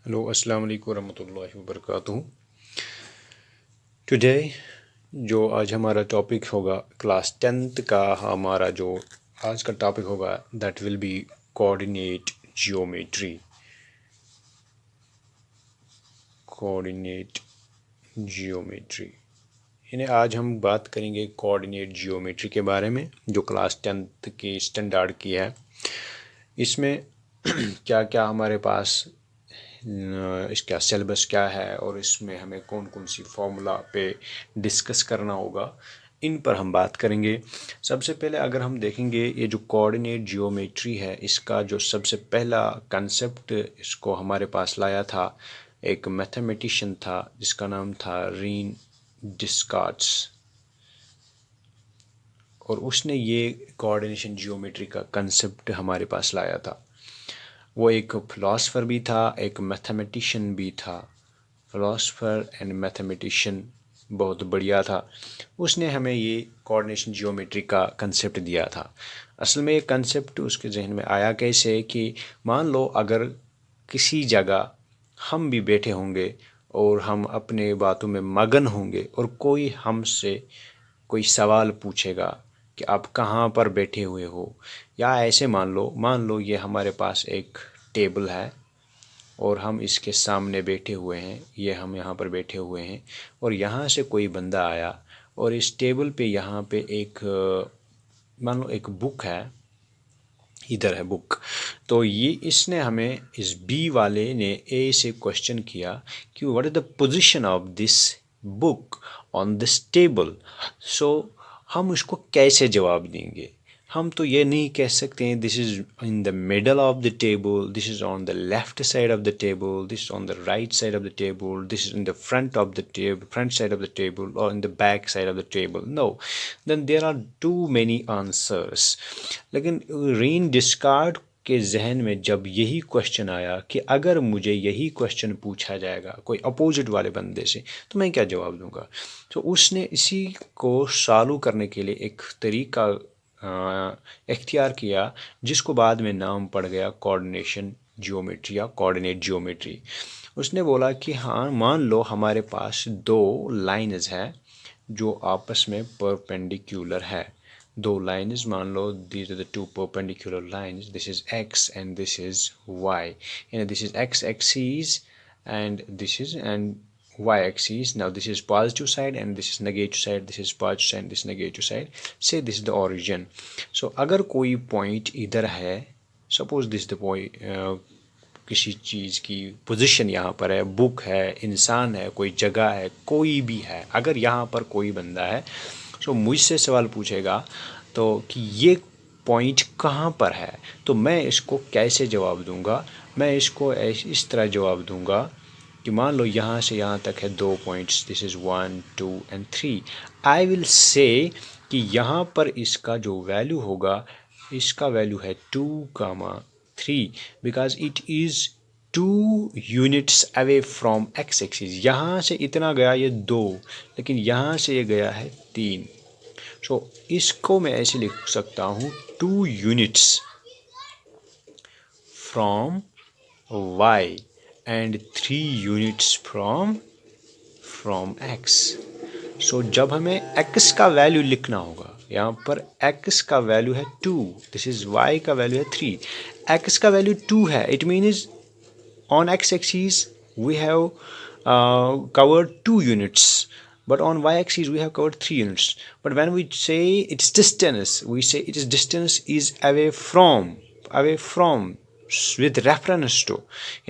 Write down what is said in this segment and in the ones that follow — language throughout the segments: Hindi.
हेलो अस्सलाम वालेकुम रहमतुल्लाहि व बरकातुहू। टुडे जो आज हमारा टॉपिक होगा क्लास 10th का, हमारा जो आज का टॉपिक होगा that will B coordinate geometry. Coordinate geometry यानी आज हम बात करेंगे कोऑर्डिनेट जियोमेट्री के बारे में, जो क्लास 10th की स्टैंडर्ड की है। इसमें क्या क्या हमारे पास इसका सिलेबस क्या है और इसमें हमें कौन कौन सी फार्मूला पे डिस्कस करना होगा, इन पर हम बात करेंगे। सबसे पहले अगर हम देखेंगे ये जो कोऑर्डिनेट जियोमेट्री है, इसका जो सबसे पहला कंसेप्ट इसको हमारे पास लाया था एक मैथमेटिशियन था जिसका नाम था रीन डिस्कार्ड्स, और उसने ये कोऑर्डिनेशन जियोमेट्री का कंसेप्ट हमारे पास लाया था। वो एक फ़िलासफ़र भी था, एक मैथमेटिशियन भी था। फ़िलासफ़र एंड मैथमेटिशियन बहुत बढ़िया था। उसने हमें ये कोऑर्डिनेशन जियोमेट्री का कंसेप्ट दिया था। असल में ये कंसेप्ट उसके जहन में आया कैसे कि मान लो अगर किसी जगह हम भी बैठे होंगे और हम अपने बातों में मगन होंगे और कोई हमसे कोई सवाल पूछेगा कि आप कहाँ पर बैठे हुए हो, या ऐसे मान लो ये हमारे पास एक टेबल है और हम इसके सामने बैठे हुए हैं, ये हम यहाँ पर बैठे हुए हैं और यहाँ से कोई बंदा आया और इस टेबल पे यहाँ पे एक मान लो एक बुक है, इधर है बुक। तो ये इसने हमें इस बी वाले ने ए से क्वेश्चन किया कि what is the position of this book on this table. So हम उसको कैसे जवाब देंगे? हम तो ये नहीं कह सकते हैं this is in the middle of the table, this is on the left side of the table, this is on the right side of the table, this is in the front of the table, front side of the table, और in the back side of the table. No, then there are too many answers. लेकिन रीन डिस्कार्ड के जहन में जब यही क्वेश्चन आया कि अगर मुझे यही क्वेश्चन पूछा जाएगा कोई अपोजिट वाले बंदे से तो मैं क्या जवाब दूंगा, तो उसने इसी को सॉल्व करने के लिए एक तरीका इख्तियार किया जिसको बाद में नाम पड़ गया कोऑर्डिनेशन जियोमेट्री या कोऑर्डिनेट जियोमेट्री। उसने बोला कि हाँ, मान लो हमारे पास दो लाइन्स है जो आपस में परपेंडिकुलर है। दो लाइन्स मान लो, these are the two perpendicular lines, this is x and this is y, and this is x axis and this is and y axis. Now this is positive side and this is negative side, this is positive side, this is negative side. Say this is the origin. So अगर कोई पॉइंट इधर है, सपोज दिस द पॉइंट, किसी चीज़ की पोजीशन यहाँ पर है, बुक है, इंसान है, कोई जगह है, कोई भी है, अगर यहाँ पर कोई बंदा है तो मुझसे सवाल पूछेगा तो कि ये पॉइंट कहाँ पर है, तो मैं इसको कैसे जवाब दूंगा? मैं इसको इस तरह जवाब दूंगा कि मान लो यहाँ से यहाँ तक है दो points, this is 1 2 and 3। I will say कि यहाँ पर इसका जो वैल्यू होगा, इसका वैल्यू है 2, 3, because it is 2 units away from x axis. यहाँ से इतना गया ये 2, लेकिन यहाँ से ये गया है 3। सो इसको मैं ऐसे लिख सकता हूँ 2 units from y and 3 units from x। सो जब हमें x का वैल्यू लिखना होगा, यहाँ पर x का वैल्यू है 2, दिस इज y का वैल्यू है 3। x का वैल्यू 2 है, it means on x-axis we have covered 2 units, but on y-axis we have covered 3 units. But when we say its distance, we say its distance is away from with reference to,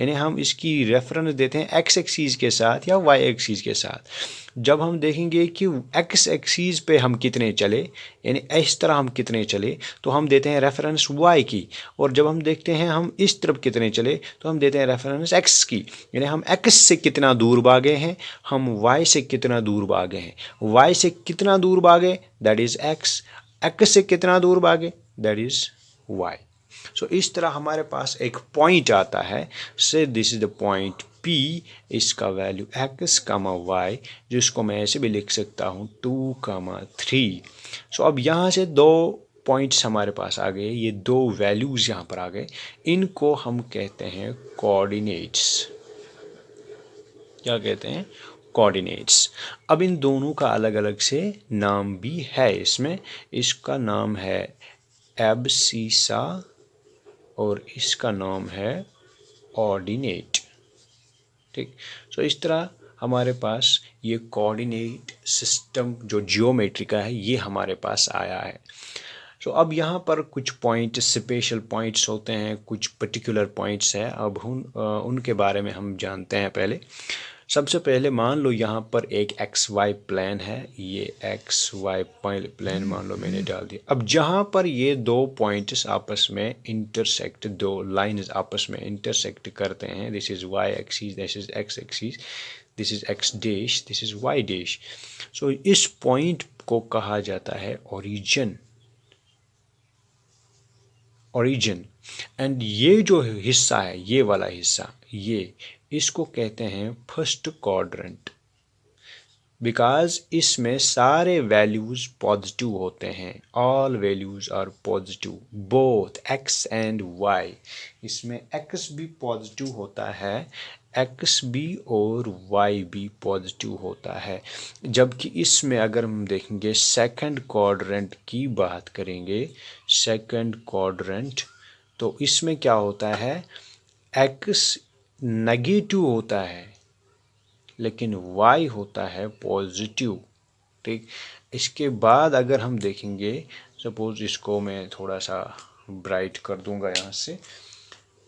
यानी हम इसकी रेफरेंस देते हैं x एक्सीज के साथ या y एक्सीज के साथ। जब हम देखेंगे कि x एक्सीज पे हम कितने चले, यानी इस तरह हम कितने चले, तो हम देते हैं रेफरेंस y की, और जब हम देखते हैं हम इस तरफ कितने चले तो हम देते हैं रेफरेंस x की, यानी हम x से कितना दूर भागे हैं, हम y से कितना दूर भागे हैं। y से कितना दूर भागे दैट इज x, x से कितना दूर भागे दैट इज y। सो इस तरह हमारे पास एक पॉइंट आता है, से this is the point P, इसका वैल्यू x, y, जिसको मैं ऐसे भी लिख सकता हूँ 2, 3। सो अब यहाँ से दो पॉइंट्स हमारे पास आ गए, ये दो वैल्यूज़ यहाँ पर आ गए, इनको हम कहते हैं कोऑर्डिनेट्स। क्या कहते हैं, कोऑर्डिनेट्स। अब इन दोनों का अलग अलग से नाम भी है इसमें। इसका नाम है एब्सिसा और इसका नाम है ऑर्डिनेट। ठीक। सो इस तरह हमारे पास ये कोऑर्डिनेट सिस्टम जो जियोमेट्री का है ये हमारे पास आया है। सो अब यहाँ पर कुछ पॉइंट, स्पेशल पॉइंट्स होते हैं, कुछ पर्टिकुलर पॉइंट्स हैं। अब उनके बारे में हम जानते हैं। पहले सबसे पहले मान लो यहाँ पर एक एक्स वाई प्लेन है, ये एक्स वाई प्लेन मान लो मैंने डाल दिया। अब जहाँ पर ये दो पॉइंट्स आपस में इंटरसेक्ट, दो लाइंस आपस में इंटरसेक्ट करते हैं, this is Y axis, this is X axis, this is X dash, this is Y dash. So इस पॉइंट को कहा जाता है ओरिजिन। ओरिजिन। एंड ये जो हिस्सा है, ये वाला हिस्सा, ये इसको कहते हैं फर्स्ट क्वाड्रेंट, बिकॉज इसमें सारे वैल्यूज पॉजिटिव होते हैं। All values are positive, both X and Y. इसमें एक्स भी पॉजिटिव होता है, एक्स भी और वाई भी पॉजिटिव होता है। जबकि इसमें अगर हम देखेंगे सेकंड क्वाड्रेंट की बात करेंगे, सेकंड क्वाड्रेंट, तो इसमें क्या होता है, एक्स नेगेटिव होता है लेकिन y होता है पॉजिटिव। ठीक। इसके बाद अगर हम देखेंगे, सपोज इसको मैं थोड़ा सा ब्राइट कर दूंगा यहाँ से।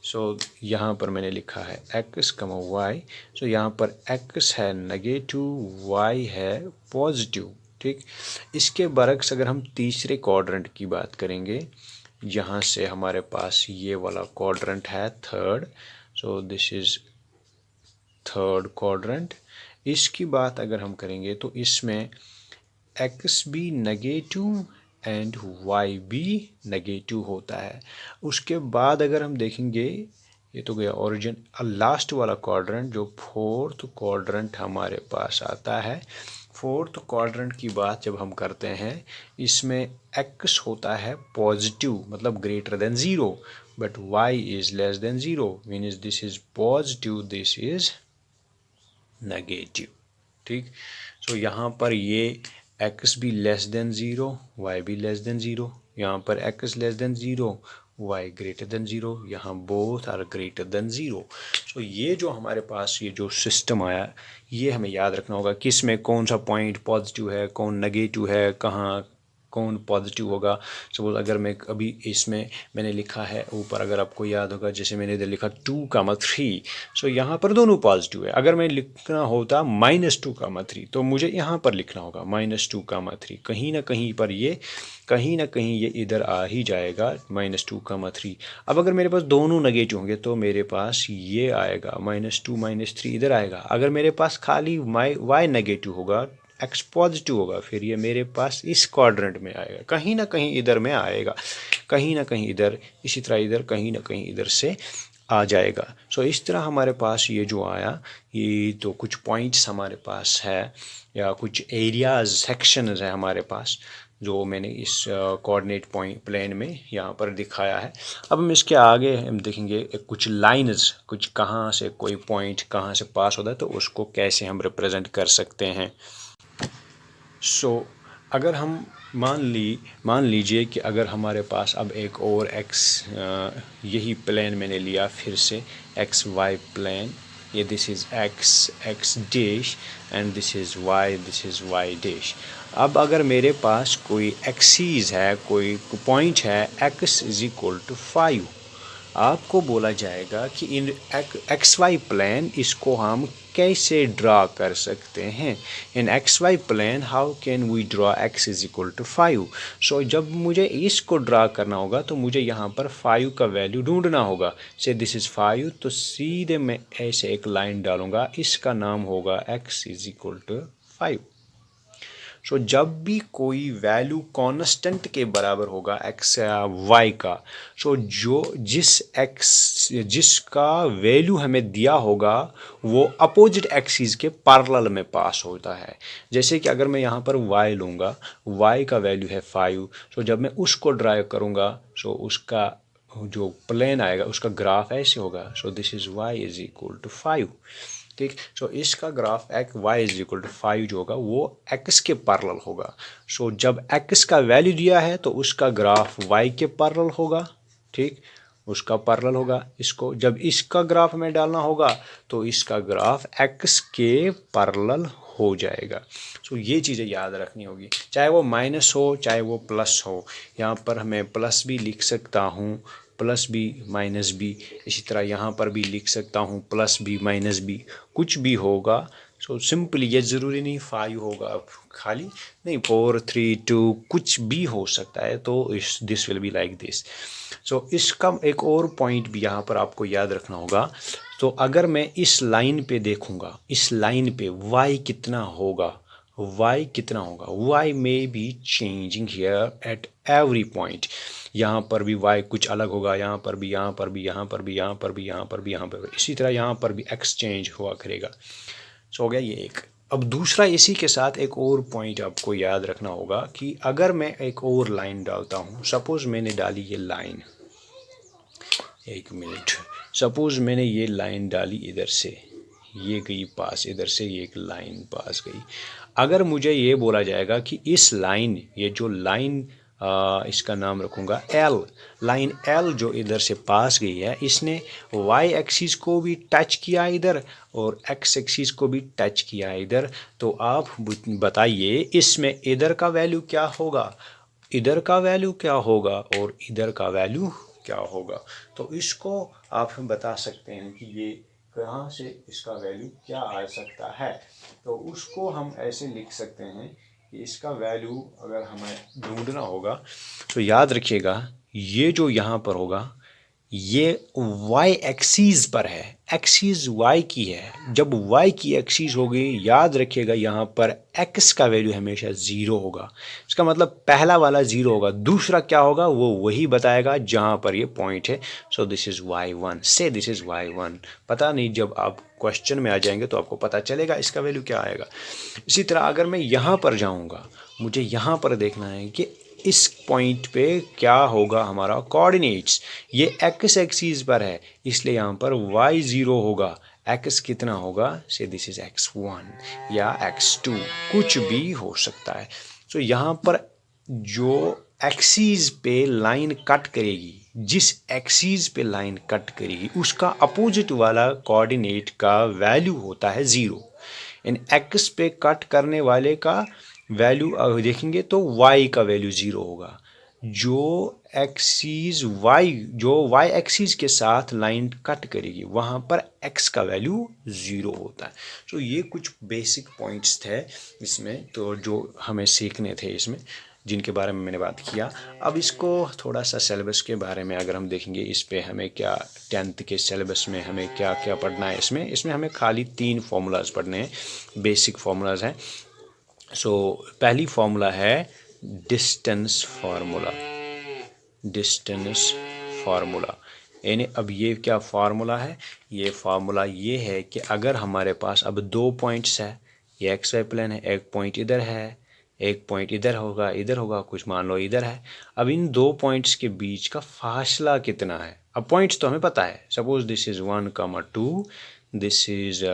सो यहाँ पर मैंने लिखा है x, y। सो यहाँ पर x है नेगेटिव, y है पॉजिटिव। ठीक। इसके बरक्स अगर हम तीसरे क्वाड्रेंट की बात करेंगे, यहाँ से हमारे पास ये वाला क्वाड्रेंट है third. So this is third quadrant. इसकी बात अगर हम करेंगे तो इसमें एक्स भी नेगेटिव एंड वाई भी नेगेटिव होता है। उसके बाद अगर हम देखेंगे, ये तो गया ओरिजिन, लास्ट वाला क्वाड्रेंट जो फोर्थ क्वाड्रेंट हमारे पास आता है। फोर्थ क्वाड्रेंट की बात जब हम करते हैं, इसमें एक्स होता है पॉजिटिव, मतलब greater than zero, but Y is less than zero, means this is positive, this is negative. ठीक। सो यहाँ पर ये x भी लेस देन ज़ीरो, y भी लेस देन ज़ीरो, यहाँ पर x less than zero, y greater than zero, यहाँ both are greater than zero. So ये जो हमारे पास ये जो सिस्टम आया, ये हमें याद रखना होगा किस में कौन सा पॉइंट पॉजिटिव है, कौन नेगेटिव है, कहाँ कौन पॉजिटिव होगा। सपोज अगर मैं अभी इसमें मैंने लिखा है ऊपर, अगर आपको याद होगा, जैसे मैंने इधर लिखा 2,3, सो यहाँ पर दोनों पॉजिटिव है। अगर मैं लिखना होता -2,3, तो मुझे यहाँ पर लिखना होगा -2,3। कहीं ना कहीं पर ये, कहीं ना कहीं ये इधर आ ही जाएगा -2,3। अब अगर मेरे पास दोनों नेगेटिव होंगे तो मेरे पास ये आएगा -2 -3 इधर आएगा। अगर मेरे पास खाली y नेगेटिव होगा, एक्स पॉजिटिव होगा, फिर ये मेरे पास इस क्वाड्रेंट में आएगा, कहीं ना कहीं इधर में आएगा, कहीं ना कहीं इधर, इसी तरह इधर, कहीं ना कहीं इधर से आ जाएगा। सो इस तरह हमारे पास ये जो आया, ये तो कुछ पॉइंट्स हमारे पास है या कुछ एरियाज, सेक्शंस है हमारे पास, जो मैंने इस कोऑर्डिनेट पॉइंट प्लेन में यहाँ पर दिखाया है। अब हम इसके आगे हम देखेंगे कुछ लाइंस, कुछ कहाँ से कोई पॉइंट कहाँ से पास होता है, तो उसको कैसे हम रिप्रेजेंट कर सकते हैं। सो अगर हम मान लीजिए कि अगर हमारे पास अब एक और एक्स, यही प्लेन मैंने लिया फिर से, एक्स वाई प्लेन, ये this is x dash and this is why dash. अब अगर मेरे पास कोई एक्सीज है, कोई पॉइंट है एक्स इज इक्वल टू 5, आपको बोला जाएगा कि इन एक्स वाई प्लेन इसको हम कैसे ड्रा कर सकते हैं। In X Y plane how can we draw X is equal to 5। So जब मुझे इसको ड्रा करना होगा तो मुझे यहाँ पर 5 का वैल्यू ढूंढना होगा। से दिस इज़ 5, तो सीधे मैं ऐसे एक लाइन डालूंगा, इसका नाम होगा x is equal to 5। So जब भी कोई वैल्यू कांस्टेंट के बराबर होगा एक्स या वाई का, सो जिसका वैल्यू हमें दिया होगा वो अपोजिट एक्सिस के पैरेलल में पास होता है। जैसे कि अगर मैं यहाँ पर y लूँगा, y का वैल्यू है 5, सो जब मैं उसको ड्राइव करूँगा, सो उसका जो प्लेन आएगा उसका ग्राफ ऐसे होगा। So this is y is equal to 5। ठीक। सो इसका graph x y is equal to 5 जो होगा वो x के पैरेलल होगा। सो जब x का वैल्यू दिया है तो उसका ग्राफ y के पैरेलल होगा, ठीक, उसका पैरेलल होगा। इसको जब इसका ग्राफ में डालना होगा तो इसका ग्राफ x के पैरेलल हो जाएगा। सो ये चीज़ें याद रखनी होगी, चाहे वो माइनस हो चाहे वो प्लस हो। यहाँ पर हमें प्लस भी लिख सकता हूँ, प्लस बी माइनस बी, इसी तरह यहाँ पर भी लिख सकता हूँ प्लस बी माइनस बी, कुछ भी होगा। सो सिंपली, ये ज़रूरी नहीं 5 होगा खाली, नहीं 4 3 2 कुछ भी हो सकता है। तो this will be like this. So इसका एक और पॉइंट भी यहाँ पर आपको याद रखना होगा। तो अगर मैं इस लाइन पे देखूँगा, इस लाइन पे y कितना होगा, y कितना होगा, y may be changing here at every point। यहाँ पर भी y कुछ अलग होगा, यहाँ पर भी, यहाँ पर भी, यहाँ पर भी, यहाँ पर भी, यहाँ पर भी, यहाँ पर भी, इसी तरह यहाँ पर भी एक्सचेंज हुआ करेगा। सो हो गया ये एक। अब दूसरा, इसी के साथ एक और पॉइंट आपको याद रखना होगा कि अगर मैं एक और लाइन डालता हूँ, सपोज़ मैंने डाली ये लाइन, एक मिनट, सपोज़ मैंने ये लाइन डाली इधर से, ये गई पास, इधर से ये एक लाइन पास गई। अगर मुझे ये बोला जाएगा कि इस लाइन, ये जो लाइन इसका नाम रखूँगा L, लाइन L जो इधर से पास गई है, इसने y एक्सिस को भी टच किया इधर और x एक्सिस को भी टच किया इधर। तो आप बताइए इसमें इधर का वैल्यू क्या होगा, इधर का वैल्यू क्या होगा और इधर का वैल्यू क्या होगा। तो इसको आप बता सकते हैं कि ये कहाँ से इसका वैल्यू क्या आ सकता है। तो उसको हम ऐसे लिख सकते हैं कि इसका वैल्यू अगर हमें ढूंढना होगा तो याद रखिएगा, ये जो यहाँ पर होगा ये y एक्सीस पर है, एक्सीस y की है। जब y की एक्सीस होगी, याद रखिएगा यहाँ पर x का वैल्यू हमेशा 0 होगा। इसका मतलब पहला वाला 0 होगा, दूसरा क्या होगा वो वही बताएगा जहाँ पर ये पॉइंट है। सो दिस इज़ y1, से दिस इज़ y1। पता नहीं, जब आप क्वेश्चन में आ जाएंगे तो आपको पता चलेगा इसका वैल्यू क्या आएगा। इसी तरह अगर मैं यहाँ पर जाऊँगा, मुझे यहाँ पर देखना है कि इस पॉइंट पे क्या होगा हमारा कोऑर्डिनेट्स। ये x एक्सिस पर है इसलिए यहाँ पर y0 होगा, x कितना होगा, से दिस इज x1 या x2, कुछ भी हो सकता है। तो यहाँ पर जो एक्सिस पे लाइन कट करेगी, जिस एक्सिस पे लाइन कट करेगी उसका अपोजिट वाला कोऑर्डिनेट का वैल्यू होता है 0। इन x पे कट करने वाले का वैल्यू देखेंगे तो y का वैल्यू 0 होगा। जो एक्सिस y, जो y एक्सिस के साथ लाइन कट करेगी वहाँ पर x का वैल्यू 0 होता है। तो ये कुछ बेसिक पॉइंट्स थे इसमें, तो जो हमें सीखने थे इसमें, जिनके बारे में मैंने बात किया। अब इसको थोड़ा सा सिलेबस के बारे में अगर हम देखेंगे, इस पे हमें क्या 10th के सिलेबस में हमें क्या क्या पढ़ना है। इसमें हमें खाली 3 फार्मूलाज पढ़ने हैं, बेसिक फार्मूलाज हैं। सो पहली फार्मूला है डिस्टेंस फार्मूला, डिस्टेंस फार्मूला यानी अब ये क्या फार्मूला है, ये फार्मूला ये है कि अगर हमारे पास अब 2 पॉइंट्स है, ये एक्स वाई प्लेन है, एक पॉइंट इधर है, एक पॉइंट इधर होगा, कुछ मान लो इधर है। अब इन 2 पॉइंट्स के बीच का फासला कितना है। अब पॉइंट्स तो हमें पता है, suppose this is 1,2, this is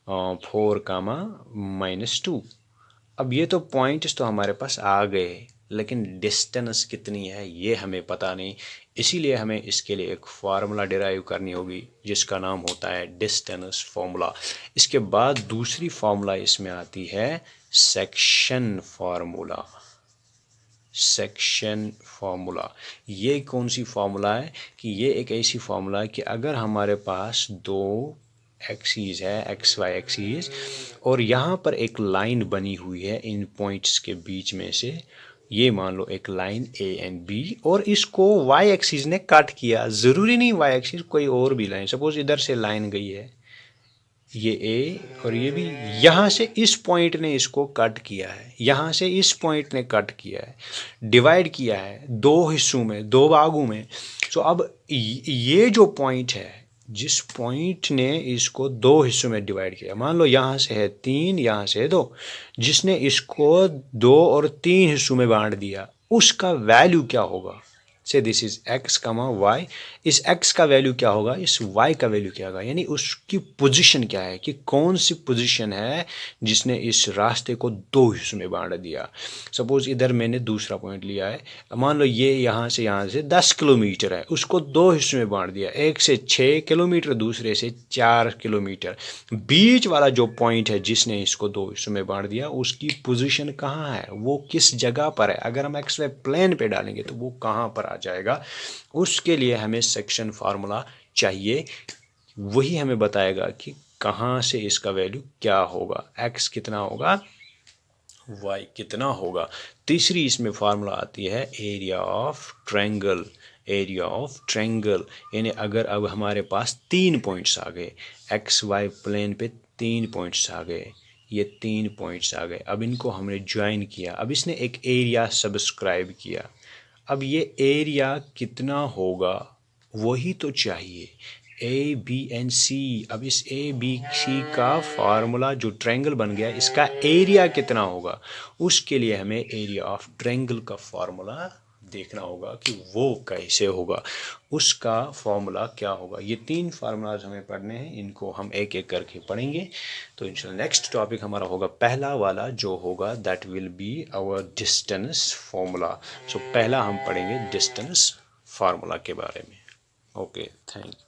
4,-2। अब ये तो पॉइंट्स तो हमारे पास आ गए, लेकिन डिस्टेंस कितनी है ये हमें पता नहीं। इसीलिए हमें इसके लिए एक फार्मूला डिराइव करनी होगी जिसका नाम होता है डिस्टेंस फार्मूला। इसके बाद दूसरी फार्मूला इसमें आती है सेक्शन फार्मूला, सेक्शन फार्मूला। ये कौन सी फार्मूला है कि ये एक ऐसी फार्मूला है कि अगर हमारे पास 2 एक्सीज है, एक्स वाई एक्सीज, और यहाँ पर एक लाइन बनी हुई है इन पॉइंट्स के बीच में से, ये मान लो एक लाइन ए एंड बी, और इसको वाई एक्सीज ने कट किया। ज़रूरी नहीं वाई एक्सीज, कोई और भी लाइन, सपोज इधर से लाइन गई है ये ए और ये भी, यहाँ से इस पॉइंट ने इसको कट किया है, यहाँ से इस पॉइंट ने कट किया है, डिवाइड किया है 2 हिस्सों में, 2 भागों में। तो अब ये जो पॉइंट है, जिस पॉइंट ने इसको 2 हिस्सों में डिवाइड किया, मान लो यहाँ से है 3, यहाँ से है 2, जिसने इसको 2 और 3 हिस्सों में बांट दिया, उसका वैल्यू क्या होगा, से दिस इज x कमा y, इस x का वैल्यू क्या होगा, इस y का वैल्यू क्या होगा, यानी उसकी पोजीशन क्या है कि कौन सी पोजीशन है जिसने इस रास्ते को दो हिस्सों में बांट दिया। सपोज इधर मैंने दूसरा पॉइंट लिया है, मान लो ये यहाँ से 10 किलोमीटर है, उसको दो हिस्सों में बांट दिया, एक से 6 किलोमीटर, दूसरे से 4 किलोमीटर। बीच वाला जो पॉइंट है जिसने इसको दो हिस्सों में बांट दिया, उसकी पोजीशन कहाँ है, वो किस जगह पर है, अगर हम एक्स वाई प्लेन पे डालेंगे तो वो कहाँ पर आ जाएगा। उसके लिए हमें सेक्शन फार्मूला चाहिए, वही हमें बताएगा कि कहाँ से इसका वैल्यू क्या होगा, x कितना होगा, y कितना होगा। तीसरी इसमें फार्मूला आती है area of triangle, area of triangle, यानी अगर अब हमारे पास 3 पॉइंट्स आ गए, एक्स वाई प्लेन पे 3 पॉइंट्स आ गए, ये 3 पॉइंट्स आ गए, अब इनको हमने ज्वाइन किया, अब इसने एक एरिया सब्सक्राइब किया, अब ये एरिया कितना होगा वही तो चाहिए, ए बी एंड सी। अब इस ए बी सी का फार्मूला जो ट्रायंगल बन गया, इसका एरिया कितना होगा, उसके लिए हमें एरिया ऑफ ट्रायंगल का फार्मूला देखना होगा कि वो कैसे होगा, उसका फॉर्मूला क्या होगा। ये 3 फार्मूलाज हमें पढ़ने हैं, इनको हम एक एक करके पढ़ेंगे। तो इंशाल्लाह नेक्स्ट टॉपिक हमारा होगा पहला वाला जो होगा, that will be our distance formula. So पहला हम पढ़ेंगे डिस्टेंस फार्मूला के बारे में। Okay, thank you.